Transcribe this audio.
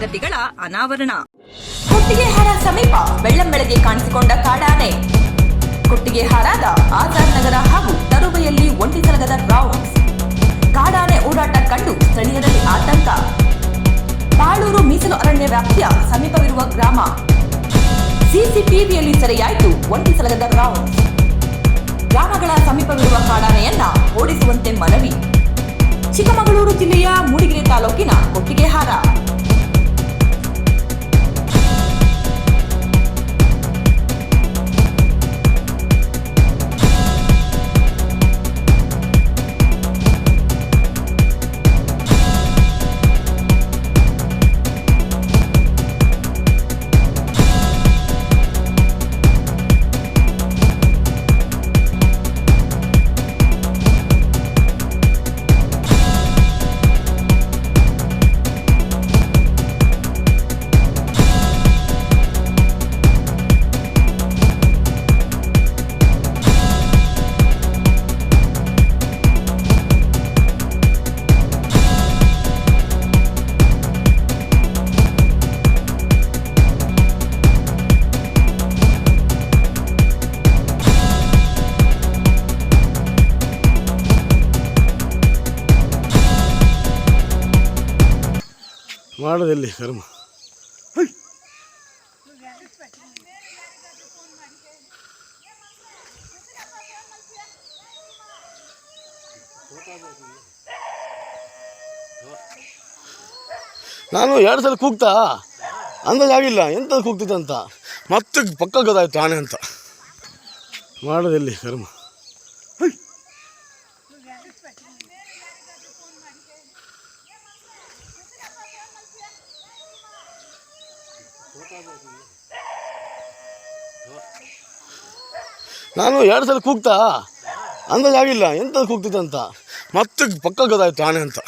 ಸಂಗತಿಗಳ ಅನಾವರಣ. ಕೊಟ್ಟಿಗೆಹಾರ ಸಮೀಪ ಬೆಳ್ಳಂಬೆಳಗ್ಗೆ ಕಾಣಿಸಿಕೊಂಡ ಕಾಡಾನೆ. ಕೊಟ್ಟಿಗೆಹಾರದ ಆಜಾದ್ ನಗರ ಹಾಗೂ ತರುವೆಯಲ್ಲಿ ಒಂಟಿ ಸಲಗದ ರೌಂಡ್ಸ್. ಕಾಡಾನೆ ಓಡಾಟ ಕಂಡು ಸ್ಥಳೀಯರಲ್ಲಿ ಆತಂಕ. ಬಾಳೂರು ಮೀಸಲು ಅರಣ್ಯ ವ್ಯಾಪ್ತಿಯ ಸಮೀಪವಿರುವ ಗ್ರಾಮ. ಸಿಸಿಟಿವಿಯಲ್ಲಿ ಸೆರೆಯಾಯಿತು ಒಂಟಿ ಸಲಗದ ರೌಂಡ್ಸ್. ಗ್ರಾಮಗಳ ಸಮೀಪವಿರುವ ಕಾಡಾನೆಯನ್ನ ಓಡಿಸುವಂತೆ ಮನವಿ. ಚಿಕ್ಕಮಗಳೂರು ಜಿಲ್ಲೆಯ ಮೂಡಿಗೆರೆ ತಾಲೂಕಿನ ಕೊಟ್ಟಿಗೆಹಾರ. ಮಾಡೋದೆಲ್ಲಿ ಕರ್ಮ. ನಾನು 2 ಸಲ ಕೂಗ್ತಾ ಅಂದಾಜಾಗಿಲ್ಲ ಎಂಥದ್ದು ಕೂಗ್ತಿದ್ದೆ ಅಂತ. ಮತ್ತೆ ಪಕ್ಕ ಗೊತ್ತಾಯ್ತು ಆನೆ ಅಂತ. ಮಾಡೋದೆಲ್ಲಿ ಕರ್ಮ. ನಾನು 2 ಸಲ ಕೂಗ್ತಾ ಅಂದಾಜಾಗಿಲ್ಲ ಎಂಥದ್ದು ಕೂಗ್ತಿದ್ದೆ ಅಂತ. ಮತ್ತೆ ಪಕ್ಕ ಗೊತ್ತಾಯ್ತು ಆನೆ ಅಂತ.